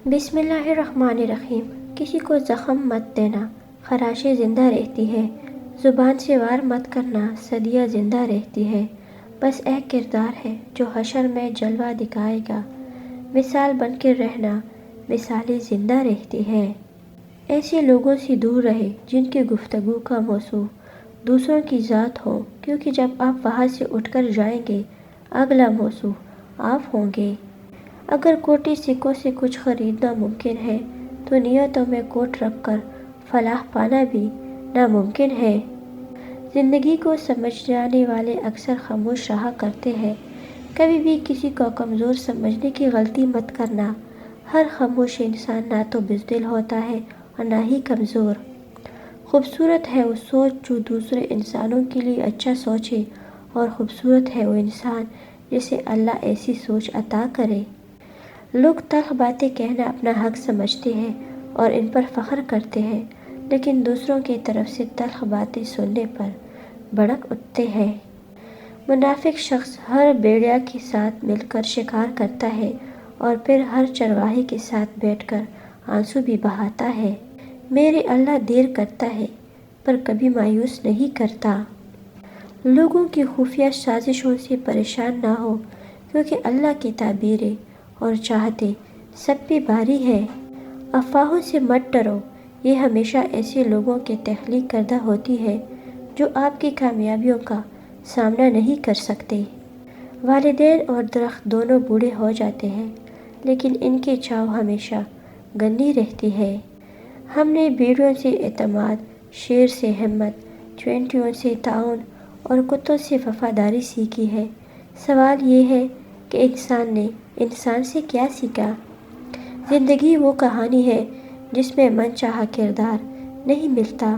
بسم اللہ الرحمن الرحیم۔ کسی کو زخم مت دینا، خراشیں زندہ رہتی ہے، زبان سے وار مت کرنا، صدیاں زندہ رہتی ہے۔ بس ایک کردار ہے جو حشر میں جلوہ دکھائے گا، مثال بن کر رہنا، مثالیں زندہ رہتی ہے۔ ایسے لوگوں سے دور رہے جن کی گفتگو کا موضوع دوسروں کی ذات ہو، کیونکہ جب آپ وہاں سے اٹھ کر جائیں گے اگلا موضوع آپ ہوں گے۔ اگر کوٹی سکوں سے کچھ خریدنا ممکن ہے تو نیتوں میں کوٹ رکھ کر فلاح پانا بھی ناممکن ہے۔ زندگی کو سمجھ جانے والے اکثر خاموش رہا کرتے ہیں۔ کبھی بھی کسی کو کمزور سمجھنے کی غلطی مت کرنا۔ ہر خاموش انسان نہ تو بزدل ہوتا ہے اور نہ ہی کمزور۔ خوبصورت ہے وہ سوچ جو دوسرے انسانوں کے لیے اچھا سوچے، اور خوبصورت ہے وہ انسان جسے اللہ ایسی سوچ عطا کرے۔ لوگ تلخ باتیں کہنا اپنا حق سمجھتے ہیں اور ان پر فخر کرتے ہیں، لیکن دوسروں کی طرف سے تلخ باتیں سننے پر بھڑک اٹھتے ہیں۔ منافق شخص ہر بھیڑیا کے ساتھ مل کر شکار کرتا ہے اور پھر ہر چرواہے کے ساتھ بیٹھ کر آنسو بھی بہاتا ہے۔ میرے اللہ دیر کرتا ہے پر کبھی مایوس نہیں کرتا۔ لوگوں کی خفیہ سازشوں سے پریشان نہ ہو، کیونکہ اللہ کی تعبیریں اور چاہتے سب پہ باری ہے۔ افواہوں سے مت ڈرو، یہ ہمیشہ ایسے لوگوں کی تخلیق کردہ ہوتی ہے جو آپ کی کامیابیوں کا سامنا نہیں کر سکتے۔ والدین اور درخت دونوں بوڑھے ہو جاتے ہیں، لیکن ان کی چھاؤں ہمیشہ گندی رہتی ہے۔ ہم نے بھیڑوں سے اعتماد، شیر سے ہمت، چیونٹیوں سے تعاون اور کتوں سے وفاداری سیکھی ہے۔ سوال یہ ہے کہ انسان نے انسان سے کیا سیکھا؟ زندگی وہ کہانی ہے جس میں من چاہا کردار نہیں ملتا۔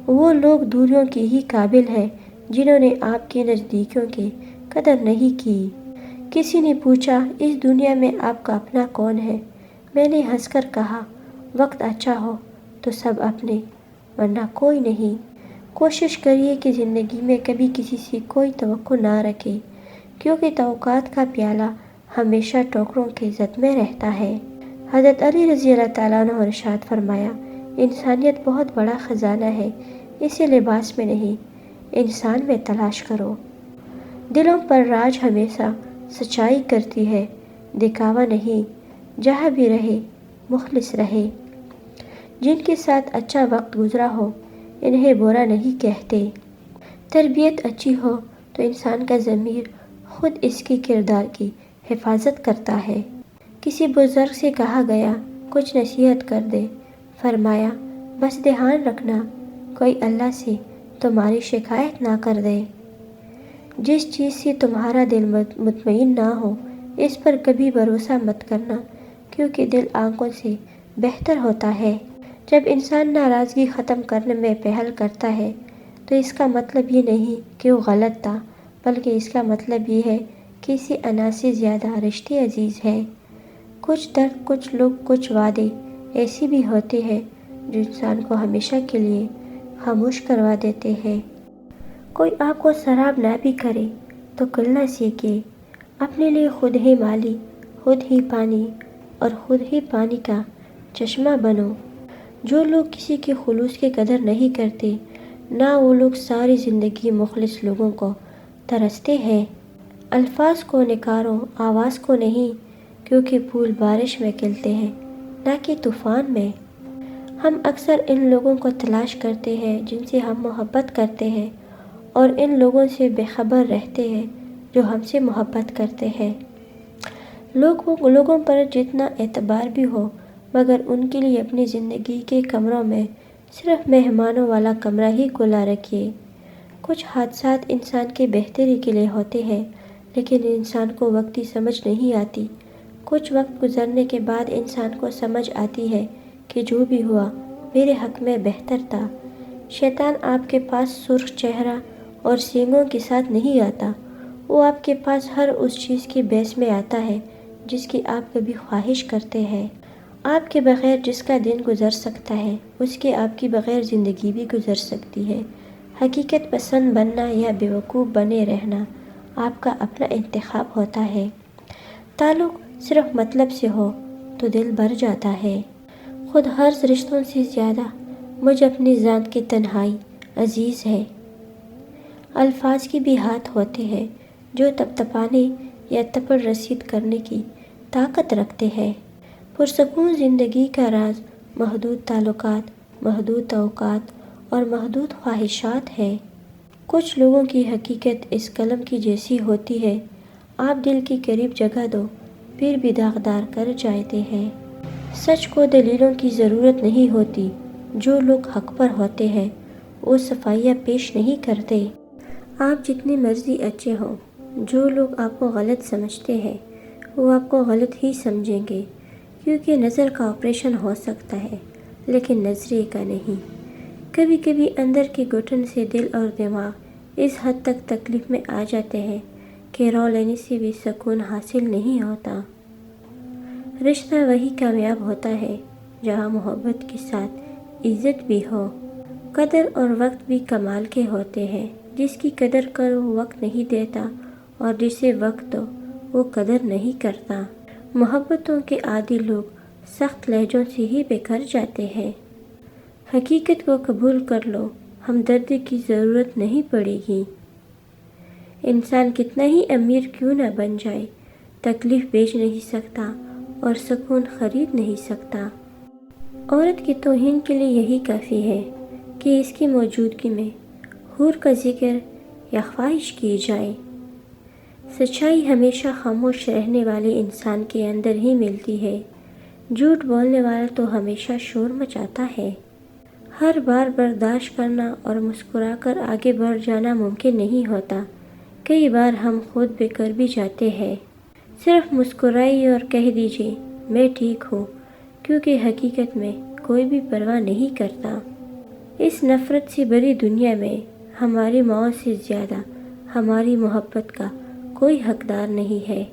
وہ لوگ دوریوں کے ہی قابل ہیں جنہوں نے آپ کی نزدیکیوں کی قدر نہیں کی۔ کسی نے پوچھا، اس دنیا میں آپ کا اپنا کون ہے؟ میں نے ہنس کر کہا، وقت اچھا ہو تو سب اپنے، ورنہ کوئی نہیں۔ کوشش کریے کہ زندگی میں کبھی کسی سے کوئی توقع نہ رکھیں، کیونکہ توقعات کا پیالہ ہمیشہ ٹوکروں کی زد میں رہتا ہے۔ حضرت علی رضی اللہ تعالیٰ عنہ ارشاد فرمایا، انسانیت بہت بڑا خزانہ ہے، اسے لباس میں نہیں انسان میں تلاش کرو۔ دلوں پر راج ہمیشہ سچائی کرتی ہے، دکھاوا نہیں۔ جہاں بھی رہے مخلص رہے۔ جن کے ساتھ اچھا وقت گزرا ہو انہیں برا نہیں کہتے۔ تربیت اچھی ہو تو انسان کا ضمیر خود اس کے کردار کی حفاظت کرتا ہے۔ کسی بزرگ سے کہا گیا، کچھ نصیحت کر دے۔ فرمایا، بس دھیان رکھنا کوئی اللہ سے تمہاری شکایت نہ کر دے۔ جس چیز سے تمہارا دل مطمئن نہ ہو اس پر کبھی بھروسہ مت کرنا، کیونکہ دل آنکھوں سے بہتر ہوتا ہے۔ جب انسان ناراضگی ختم کرنے میں پہل کرتا ہے تو اس کا مطلب یہ نہیں کہ وہ غلط تھا، بلکہ اس کا مطلب یہ ہے کہ اسے انا سے زیادہ رشتے عزیز ہے۔ کچھ درد، کچھ لوگ، کچھ وعدے ایسے بھی ہوتے ہیں جو انسان کو ہمیشہ کے لیے خاموش کروا دیتے ہیں۔ کوئی آپ کو سراب نہ بھی کرے تو کلنا سیکھے۔ اپنے لیے خود ہی مالی، خود ہی پانی اور خود ہی پانی کا چشمہ بنو۔ جو لوگ کسی کے خلوص کی قدر نہیں کرتے، نہ وہ لوگ ساری زندگی مخلص لوگوں کو ترستے ہیں۔ الفاظ کو نکارو، آواز کو نہیں، کیونکہ پھول بارش میں کھلتے ہیں نہ کہ طوفان میں۔ ہم اکثر ان لوگوں کو تلاش کرتے ہیں جن سے ہم محبت کرتے ہیں، اور ان لوگوں سے بے خبر رہتے ہیں جو ہم سے محبت کرتے ہیں۔ لوگوں پر جتنا اعتبار بھی ہو، مگر ان کے لیے اپنی زندگی کے کمروں میں صرف مہمانوں والا کمرہ ہی کھلا رکھیے۔ کچھ حادثات انسان کے بہتری کے لیے ہوتے ہیں، لیکن انسان کو وقتی سمجھ نہیں آتی۔ کچھ وقت گزرنے کے بعد انسان کو سمجھ آتی ہے کہ جو بھی ہوا میرے حق میں بہتر تھا۔ شیطان آپ کے پاس سرخ چہرہ اور سینگوں کے ساتھ نہیں آتا، وہ آپ کے پاس ہر اس چیز کے بیس میں آتا ہے جس کی آپ کبھی خواہش کرتے ہیں۔ آپ کے بغیر جس کا دن گزر سکتا ہے، اس کے آپ کی بغیر زندگی بھی گزر سکتی ہے۔ حقیقت پسند بننا یا بیوقوف بنے رہنا آپ کا اپنا انتخاب ہوتا ہے۔ تعلق صرف مطلب سے ہو تو دل بھر جاتا ہے۔ خود ہر رشتوں سے زیادہ مجھ اپنی ذات کی تنہائی عزیز ہے۔ الفاظ کے بھی ہاتھ ہوتے ہیں جو تپانے یا تپڑ رسید کرنے کی طاقت رکھتے ہیں۔ پرسکون زندگی کا راز محدود تعلقات، محدود اوقات اور محدود خواہشات ہے۔ کچھ لوگوں کی حقیقت اس قلم کی جیسی ہوتی ہے، آپ دل کے قریب جگہ دو پھر بھی داغدار کر جاتے ہیں۔ سچ کو دلیلوں کی ضرورت نہیں ہوتی، جو لوگ حق پر ہوتے ہیں وہ صفائیاں پیش نہیں کرتے۔ آپ جتنی مرضی اچھے ہوں، جو لوگ آپ کو غلط سمجھتے ہیں وہ آپ کو غلط ہی سمجھیں گے، کیونکہ نظر کا آپریشن ہو سکتا ہے لیکن نظریے کا نہیں۔ کبھی کبھی اندر کے گھٹن سے دل اور دماغ اس حد تک تکلیف میں آ جاتے ہیں کہ رو لینے سے بھی سکون حاصل نہیں ہوتا۔ رشتہ وہی کامیاب ہوتا ہے جہاں محبت کے ساتھ عزت بھی ہو۔ قدر اور وقت بھی کمال کے ہوتے ہیں۔ جس کی قدر کرو وقت نہیں دیتا، اور جسے وقت دو وہ قدر نہیں کرتا۔ محبتوں کے عادی لوگ سخت لہجوں سے ہی بکھر جاتے ہیں۔ حقیقت کو قبول کر لو، ہمدردی کی ضرورت نہیں پڑے گی۔ انسان کتنا ہی امیر کیوں نہ بن جائے، تکلیف بیچ نہیں سکتا اور سکون خرید نہیں سکتا۔ عورت کی توہین کے لیے یہی کافی ہے کہ اس کی موجودگی میں حور کا ذکر یا خواہش کی جائے۔ سچائی ہمیشہ خاموش رہنے والے انسان کے اندر ہی ملتی ہے، جھوٹ بولنے والا تو ہمیشہ شور مچاتا ہے۔ ہر بار برداشت کرنا اور مسکرا کر آگے بڑھ جانا ممکن نہیں ہوتا۔ کئی بار ہم خود بے کر بھی جاتے ہیں۔ صرف مسکرائیے اور کہہ دیجیے میں ٹھیک ہوں، کیونکہ حقیقت میں کوئی بھی پرواہ نہیں کرتا۔ اس نفرت سے بھری دنیا میں ہماری ماؤں سے زیادہ ہماری محبت کا کوئی حقدار نہیں ہے۔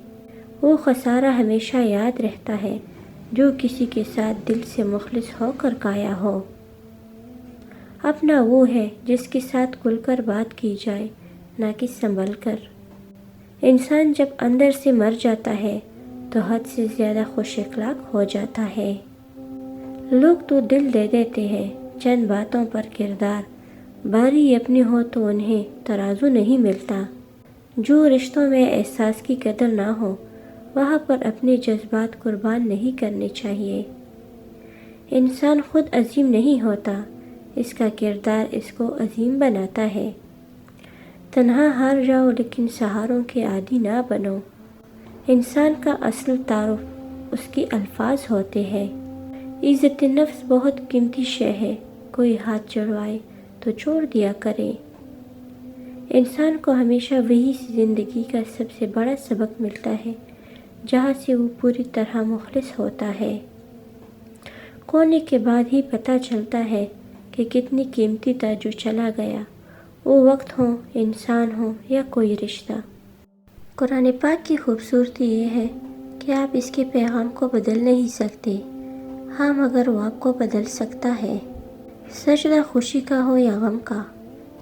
وہ خسارہ ہمیشہ یاد رہتا ہے جو کسی کے ساتھ دل سے مخلص ہو کر کایا ہو۔ اپنا وہ ہے جس کے ساتھ کھل کر بات کی جائے، نہ کہ سنبھل کر۔ انسان جب اندر سے مر جاتا ہے تو حد سے زیادہ خوش اخلاق ہو جاتا ہے۔ لوگ تو دل دے دیتے ہیں چند باتوں پر کردار باری اپنی ہو تو انہیں ترازو نہیں ملتا۔ جو رشتوں میں احساس کی قدر نہ ہو وہاں پر اپنے جذبات قربان نہیں کرنے چاہیے۔ انسان خود عظیم نہیں ہوتا، اس کا کردار اس کو عظیم بناتا ہے۔ تنہا ہار جاؤ لیکن سہاروں کے عادی نہ بنو۔ انسان کا اصل تعارف اس کے الفاظ ہوتے ہیں۔ عزت نفس بہت قیمتی شے ہے، کوئی ہاتھ چڑھوائے تو چھوڑ دیا کرے۔ انسان کو ہمیشہ وہی زندگی کا سب سے بڑا سبق ملتا ہے جہاں سے وہ پوری طرح مخلص ہوتا ہے۔ کھونے کے بعد ہی پتہ چلتا ہے کہ کتنی قیمتی تھا جو چلا گیا، وہ وقت ہو، انسان ہو یا کوئی رشتہ۔ قرآن پاک کی خوبصورتی یہ ہے کہ آپ اس کے پیغام کو بدل نہیں سکتے، ہاں مگر وہ آپ کو بدل سکتا ہے۔ سجدہ خوشی کا ہو یا غم کا،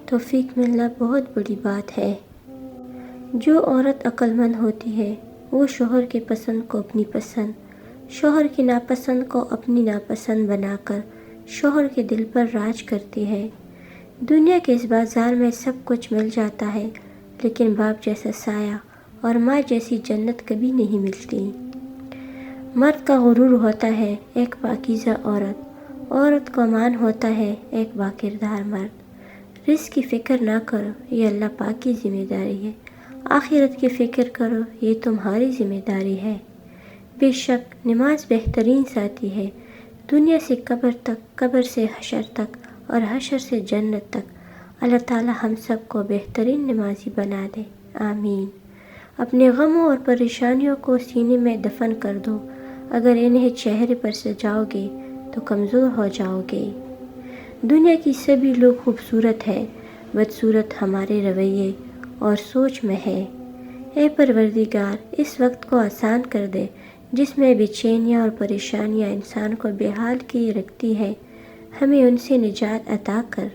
توفیق ملنا بہت بڑی بات ہے۔ جو عورت عقل مند ہوتی ہے وہ شوہر کے پسند کو اپنی پسند، شوہر کی ناپسند کو اپنی ناپسند بنا کر شوہر کے دل پر راج کرتی ہے۔ دنیا کے اس بازار میں سب کچھ مل جاتا ہے، لیکن باپ جیسا سایہ اور ماں جیسی جنت کبھی نہیں ملتی۔ مرد کا غرور ہوتا ہے ایک پاکیزہ عورت، عورت کو مان ہوتا ہے ایک باکردار مرد۔ رزق کی فکر نہ کرو، یہ اللہ پاک کی ذمہ داری ہے۔ آخرت کی فکر کرو، یہ تمہاری ذمہ داری ہے۔ بے شک نماز بہترین ساتھی ہے، دنیا سے قبر تک، قبر سے حشر تک اور حشر سے جنت تک۔ اللہ تعالی ہم سب کو بہترین نمازی بنا دے، آمین۔ اپنے غموں اور پریشانیوں کو سینے میں دفن کر دو، اگر انہیں چہرے پر سجاؤ گے تو کمزور ہو جاؤ گے۔ دنیا کی سبھی لوگ خوبصورت ہے، بدصورت ہمارے رویے اور سوچ میں ہے۔ اے پروردگار، اس وقت کو آسان کر دے جس میں بے چینیاں اور پریشانیاں انسان کو بے حال کی رکھتی ہے، ہمیں ان سے نجات عطا کر۔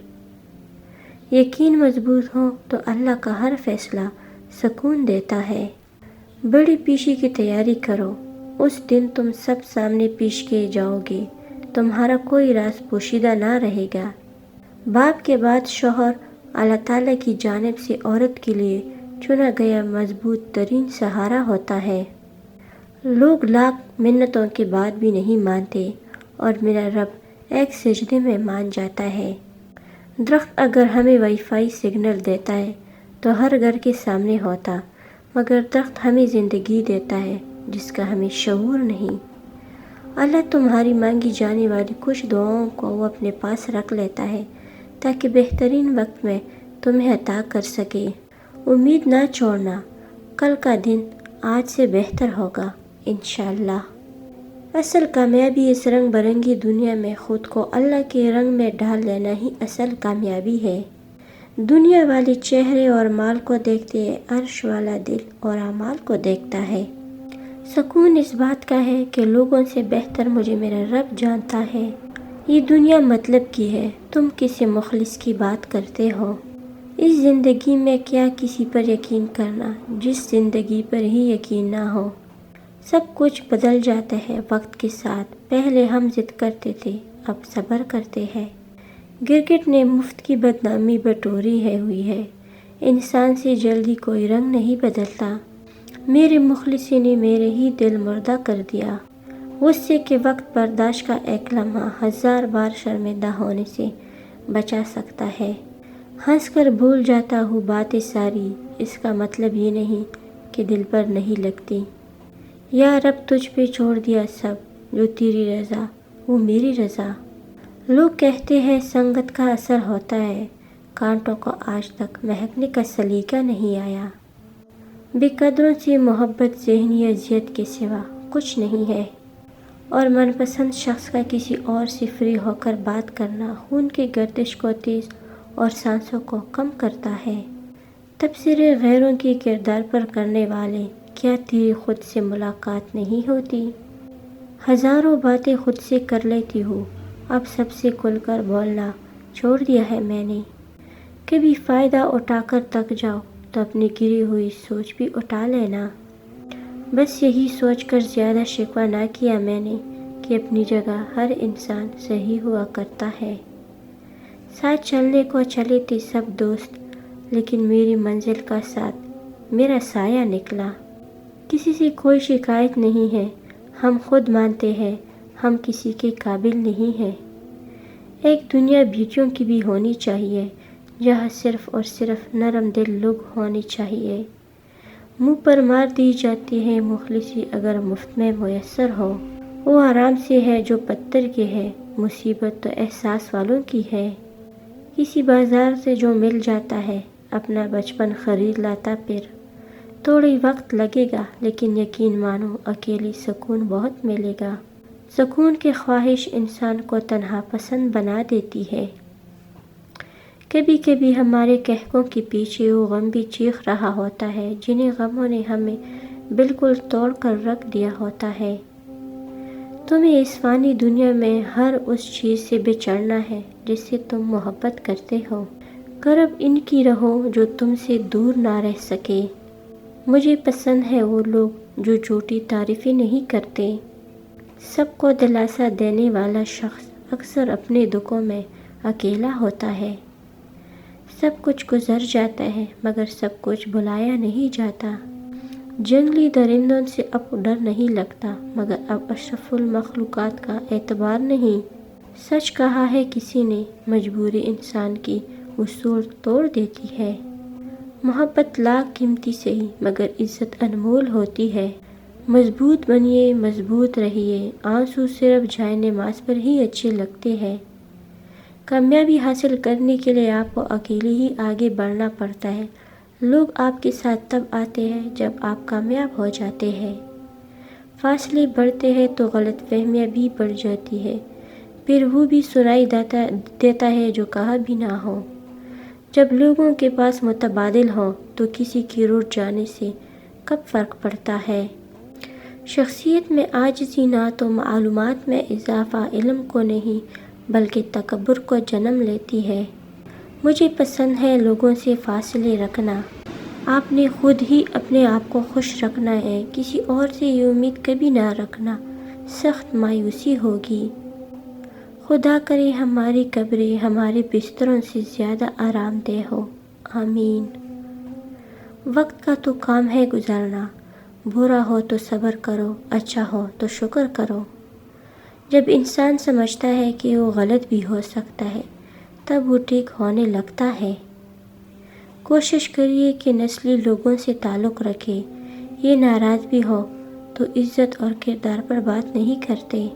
یقین مضبوط ہو تو اللہ کا ہر فیصلہ سکون دیتا ہے۔ بڑی پیشی کی تیاری کرو، اس دن تم سب سامنے پیش کیے جاؤ گے، تمہارا کوئی راز پوشیدہ نہ رہے گا۔ باپ کے بعد شوہر اللہ تعالیٰ کی جانب سے عورت کے لیے چنا گیا مضبوط ترین سہارا ہوتا ہے۔ لوگ لاکھ منتوں کے بعد بھی نہیں مانتے، اور میرا رب ایک سجدے میں مان جاتا ہے۔ درخت اگر ہمیں وائی فائی سگنل دیتا ہے تو ہر گھر کے سامنے ہوتا، مگر درخت ہمیں زندگی دیتا ہے جس کا ہمیں شعور نہیں۔ اللہ تمہاری مانگی جانے والی کچھ دعاؤں کو وہ اپنے پاس رکھ لیتا ہے تاکہ بہترین وقت میں تمہیں عطا کر سکے۔ امید نہ چھوڑنا، کل کا دن آج سے بہتر ہوگا انشاءاللہ۔ اصل کامیابی اس رنگ برنگی دنیا میں خود کو اللہ کے رنگ میں ڈھال لینا ہی اصل کامیابی ہے۔ دنیا والے چہرے اور مال کو دیکھتے ہیں، عرش والا دل اور اعمال کو دیکھتا ہے۔ سکون اس بات کا ہے کہ لوگوں سے بہتر مجھے میرا رب جانتا ہے۔ یہ دنیا مطلب کی ہے، تم کسی مخلص کی بات کرتے ہو۔ اس زندگی میں کیا کسی پر یقین کرنا جس زندگی پر ہی یقین نہ ہو۔ سب کچھ بدل جاتا ہے وقت کے ساتھ، پہلے ہم ضد کرتے تھے، اب صبر کرتے ہیں۔ گرگٹ نے مفت کی بدنامی بٹوری ہوئی ہے، انسان سے جلدی کوئی رنگ نہیں بدلتا۔ میرے مخلص نے میرے ہی دل مردہ کر دیا۔ غصے کے وقت برداشت کا ایک لمحہ 1000 بار شرمندہ ہونے سے بچا سکتا ہے۔ ہنس کر بھول جاتا ہوں باتیں ساری، اس کا مطلب یہ نہیں کہ دل پر نہیں لگتی۔ یا رب تجھ پہ چھوڑ دیا سب، جو تیری رضا وہ میری رضا۔ لوگ کہتے ہیں سنگت کا اثر ہوتا ہے، کانٹوں کو آج تک مہکنے کا سلیقہ نہیں آیا۔ بے قدروں سے محبت ذہنی اذیت کے سوا کچھ نہیں ہے، اور من پسند شخص کا کسی اور سے فری ہو کر بات کرنا خون کی گردش کو تیز اور سانسوں کو کم کرتا ہے۔ تبصرے غیروں کے کردار پر کرنے والے، کیا تیری خود سے ملاقات نہیں ہوتی؟ ہزاروں باتیں خود سے کر لیتی ہوں، اب سب سے کھل کر بولنا چھوڑ دیا ہے میں نے۔ کبھی فائدہ اٹھا کر تک جاؤ تو اپنی گری ہوئی سوچ بھی اٹھا لینا۔ بس یہی سوچ کر زیادہ شکوہ نہ کیا میں نے کہ اپنی جگہ ہر انسان صحیح ہوا کرتا ہے۔ ساتھ چلنے کو چلے تھے سب دوست، لیکن میری منزل کا ساتھ میرا سایہ نکلا۔ کسی سے کوئی شکایت نہیں ہے، ہم خود مانتے ہیں ہم کسی کے قابل نہیں ہیں۔ ایک دنیا بیٹیوں کی بھی ہونی چاہیے، جہاں صرف اور صرف نرم دل لوگ ہونے چاہیے۔ منہ پر مار دی جاتی ہے مخلصی اگر مفت میں میسر ہو، وہ آرام سے ہے جو پتھر کے ہے، مصیبت تو احساس والوں کی ہے۔ کسی بازار سے جو مل جاتا ہے، اپنا بچپن خرید لاتا پھر۔ تھوڑی وقت لگے گا لیکن یقین مانو اکیلی سکون بہت ملے گا۔ سکون کی خواہش انسان کو تنہا پسند بنا دیتی ہے۔ کبھی کبھی ہمارے کہکوں کے پیچھے وہ غم بھی چیخ رہا ہوتا ہے جنہیں غموں نے ہمیں بالکل توڑ کر رکھ دیا ہوتا ہے۔ تمہیں اس فانی دنیا میں ہر اس چیز سے بچڑنا ہے جس سے تم محبت کرتے ہو۔ قرب ان کی رہو جو تم سے دور نہ رہ سکے۔ مجھے پسند ہے وہ لوگ جو جھوٹی تعریفیں نہیں کرتے۔ سب کو دلاسا دینے والا شخص اکثر اپنے دکھوں میں اکیلا ہوتا ہے۔ سب کچھ گزر جاتا ہے مگر سب کچھ بھلایا نہیں جاتا۔ جنگلی درندوں سے اب ڈر نہیں لگتا مگر اب اشرف المخلوقات کا اعتبار نہیں۔ سچ کہا ہے کسی نے، مجبوری انسان کی اصول توڑ دیتی ہے۔ محبت لاکھ قیمتی سہی مگر عزت انمول ہوتی ہے۔ مضبوط بنیے، مضبوط رہیے، آنسو صرف جائے نماز پر ہی اچھے لگتے ہیں۔ کامیابی حاصل کرنے کے لیے آپ کو اکیلے ہی آگے بڑھنا پڑتا ہے۔ لوگ آپ کے ساتھ تب آتے ہیں جب آپ کامیاب ہو جاتے ہیں۔ فاصلے بڑھتے ہیں تو غلط فہمیاں بھی بڑھ جاتی ہے، پھر وہ بھی سنائی دیتا ہے جو کہا بھی نہ ہو۔ جب لوگوں کے پاس متبادل ہوں تو کسی کی روٹ جانے سے کب فرق پڑتا ہے۔ شخصیت میں عاجزی نہ تو معلومات میں اضافہ علم کو نہیں بلکہ تکبر کو جنم لیتی ہے۔ مجھے پسند ہے لوگوں سے فاصلے رکھنا، آپ نے خود ہی اپنے آپ کو خوش رکھنا ہے، کسی اور سے یہ امید کبھی نہ رکھنا، سخت مایوسی ہوگی۔ خدا کرے ہماری قبریں ہمارے بستروں سے زیادہ آرام دہ ہو، آمین۔ وقت کا تو کام ہے گزرنا، برا ہو تو صبر کرو، اچھا ہو تو شکر کرو۔ جب انسان سمجھتا ہے کہ وہ غلط بھی ہو سکتا ہے، تب وہ ٹھیک ہونے لگتا ہے۔ کوشش کریے کہ نسلی لوگوں سے تعلق رکھے، یہ ناراض بھی ہو تو عزت اور کردار پر بات نہیں کرتے۔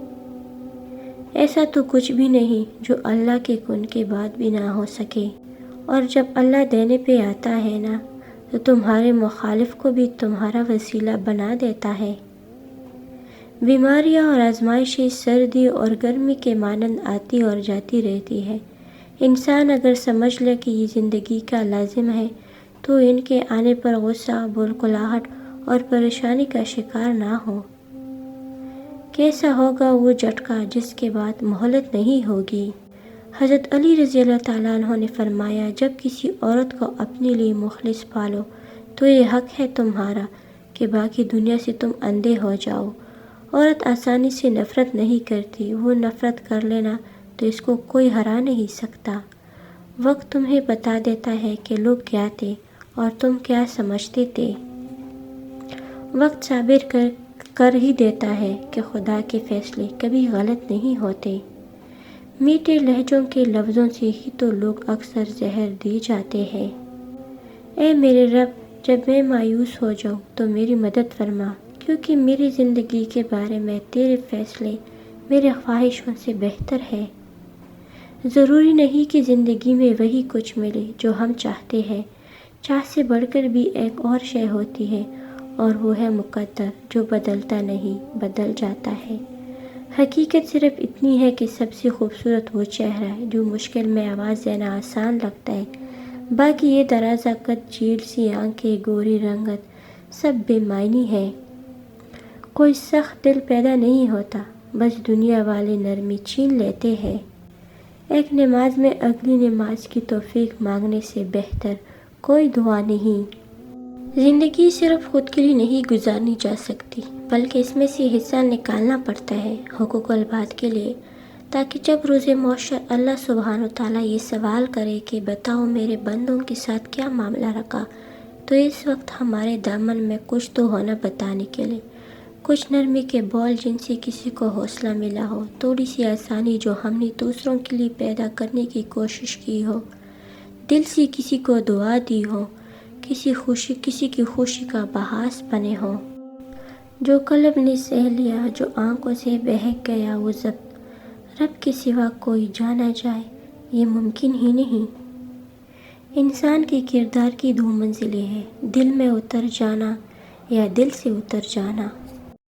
ایسا تو کچھ بھی نہیں جو اللہ کے کن کے بعد بھی نہ ہو سکے، اور جب اللہ دینے پہ آتا ہے نا تو تمہارے مخالف کو بھی تمہارا وسیلہ بنا دیتا ہے۔ بیماریاں اور آزمائشیں سردی اور گرمی کے مانند آتی اور جاتی رہتی ہے۔ انسان اگر سمجھ لے کہ یہ زندگی کا لازم ہے تو ان کے آنے پر غصہ، بلکلاہٹ اور پریشانی کا شکار نہ ہو۔ کیسا ہوگا وہ جھٹکا جس کے بعد مہلت نہیں ہوگی۔ حضرت علی رضی اللہ تعالیٰ عنہ نے فرمایا، جب کسی عورت کو اپنے لیے مخلص پالو تو یہ حق ہے تمہارا کہ باقی دنیا سے تم اندھے ہو جاؤ۔ عورت آسانی سے نفرت نہیں کرتی، وہ نفرت کر لینا تو اس کو کوئی ہرا نہیں سکتا۔ وقت تمہیں بتا دیتا ہے کہ لوگ کیا تھے اور تم کیا سمجھتے تھے۔ وقت ثابت کر ہی دیتا ہے کہ خدا کے فیصلے کبھی غلط نہیں ہوتے۔ میٹھے لہجوں کے لفظوں سے ہی تو لوگ اکثر زہر دی جاتے ہیں۔ اے میرے رب، جب میں مایوس ہو جاؤں تو میری مدد فرما، کیونکہ میری زندگی کے بارے میں تیرے فیصلے میرے خواہشوں سے بہتر ہے۔ ضروری نہیں کہ زندگی میں وہی کچھ ملے جو ہم چاہتے ہیں، چاہ سے بڑھ کر بھی ایک اور شے ہوتی ہے، اور وہ ہے مقدر، جو بدلتا نہیں، بدل جاتا ہے۔ حقیقت صرف اتنی ہے کہ سب سے خوبصورت وہ چہرہ ہے جو مشکل میں آواز دینا آسان لگتا ہے، باقی یہ درازہ قد، جھیل سی آنکھیں، گوری رنگت، سب بے معنی ہے۔ کوئی سخت دل پیدا نہیں ہوتا، بس دنیا والے نرمی چھین لیتے ہیں۔ ایک نماز میں اگلی نماز کی توفیق مانگنے سے بہتر کوئی دعا نہیں۔ زندگی صرف خود کے لیے نہیں گزارنی جا سکتی، بلکہ اس میں سے حصہ نکالنا پڑتا ہے حقوق العباد کے لیے، تاکہ جب روز محشر اللہ سبحانہ وتعالیٰ یہ سوال کرے کہ بتاؤ میرے بندوں کے ساتھ کیا معاملہ رکھا، تو اس وقت ہمارے دامن میں کچھ تو ہونا بتانے کے لیے، کچھ نرمی کے بول جن سے کسی کو حوصلہ ملا ہو، تھوڑی سی آسانی جو ہم نے دوسروں کے لیے پیدا کرنے کی کوشش کی ہو، دل سے کسی کو دعا دی ہو، کسی کی خوشی کا باعث بنے ہو۔ جو قلب نے سہ لیا، جو آنکھوں سے بہک گیا وہ ضبط، رب کے سوا کوئی جانا جائے یہ ممکن ہی نہیں۔ انسان کے کردار کی دو منزلیں ہیں، دل میں اتر جانا یا دل سے اتر جانا۔